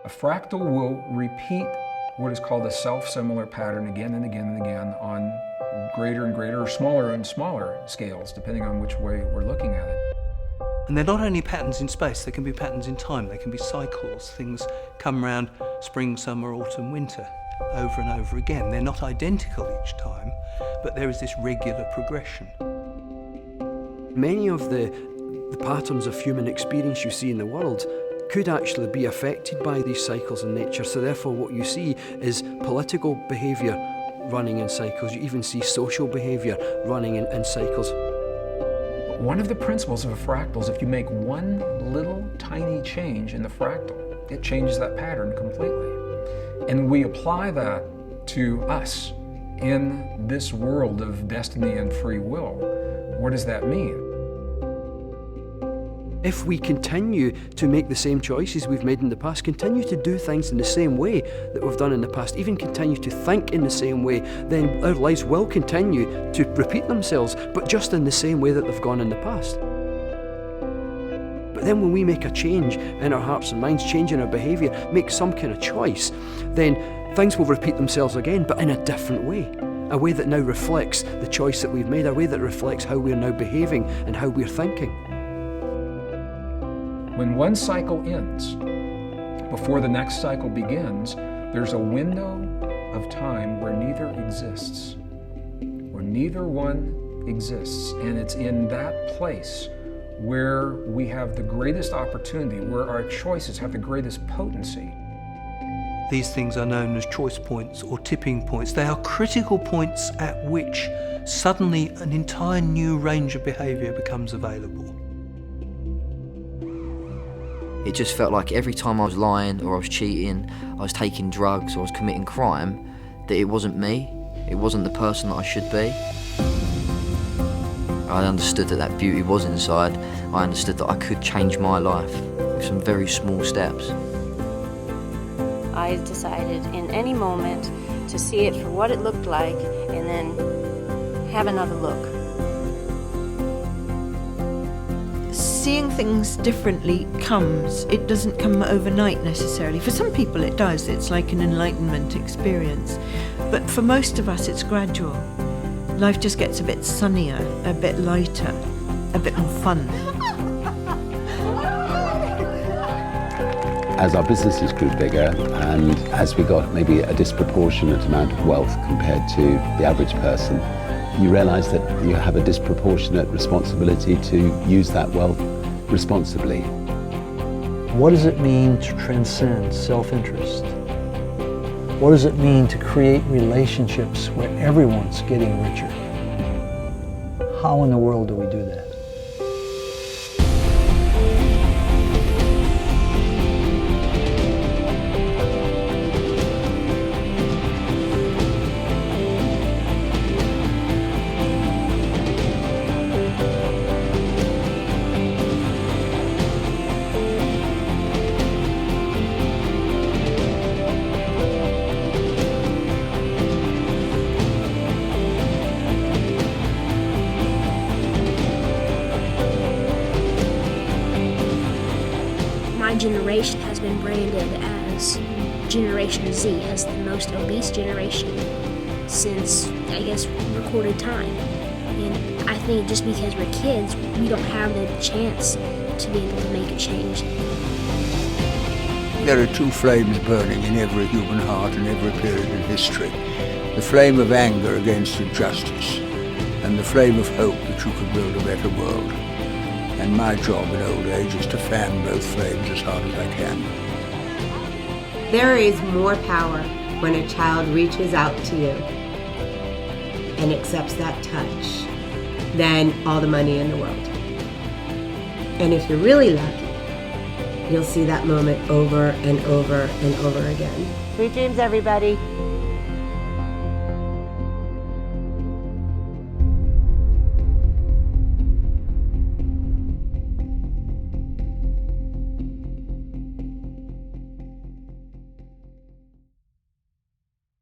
A fractal will repeat what is called a self-similar pattern again and again and again on greater and greater or smaller and smaller scales, depending on which way we're looking at it. And they're not only patterns in space, they can be patterns in time, they can be cycles. Things come around spring, summer, autumn, winter, over and over again. They're not identical each time, but there is this regular progression. Many of the patterns of human experience you see in the world could actually be affected by these cycles in nature. So therefore what you see is political behaviour running in cycles. You even see social behaviour running in cycles. One of the principles of a fractal is if you make one little tiny change in the fractal, it changes that pattern completely. And we apply that to us in this world of destiny and free will. What does that mean? If we continue to make the same choices we've made in the past, continue to do things in the same way that we've done in the past, even continue to think in the same way, then our lives will continue to repeat themselves, but just in the same way that they've gone in the past. But then when we make a change in our hearts and minds, change in our behaviour, make some kind of choice, then things will repeat themselves again, but in a different way. A way that now reflects the choice that we've made, a way that reflects how we're now behaving and how we're thinking. When one cycle ends, before the next cycle begins, there's a window of time where neither exists, where neither one exists. And it's in that place where we have the greatest opportunity, where our choices have the greatest potency. These things are known as choice points or tipping points. They are critical points at which suddenly an entire new range of behaviour becomes available. It just felt like every time I was lying or I was cheating, I was taking drugs or I was committing crime, that it wasn't me, it wasn't the person that I should be. I understood that beauty was inside. I understood that I could change my life with some very small steps. I decided in any moment to see it for what it looked like and then have another look. Seeing things differently it doesn't come overnight necessarily. For some people it does, it's like an enlightenment experience. But for most of us it's gradual. Life just gets a bit sunnier, a bit lighter, a bit more fun. As our businesses grew bigger and as we got maybe a disproportionate amount of wealth compared to the average person, you realise that you have a disproportionate responsibility to use that wealth responsibly. What does it mean to transcend self-interest? What does it mean to create relationships where everyone's getting richer? How in the world do we do that? My generation has been branded as Generation Z, as the most obese generation since, I guess, recorded time. And I think just because we're kids, we don't have the chance to be able to make a change. There are two flames burning in every human heart in every period in history. The flame of anger against injustice and the flame of hope that you can build a better world. And my job in old age is to fan both flames as hard as I can. There is more power when a child reaches out to you and accepts that touch than all the money in the world. And if you're really lucky, you'll see that moment over and over and over again. Sweet dreams, everybody.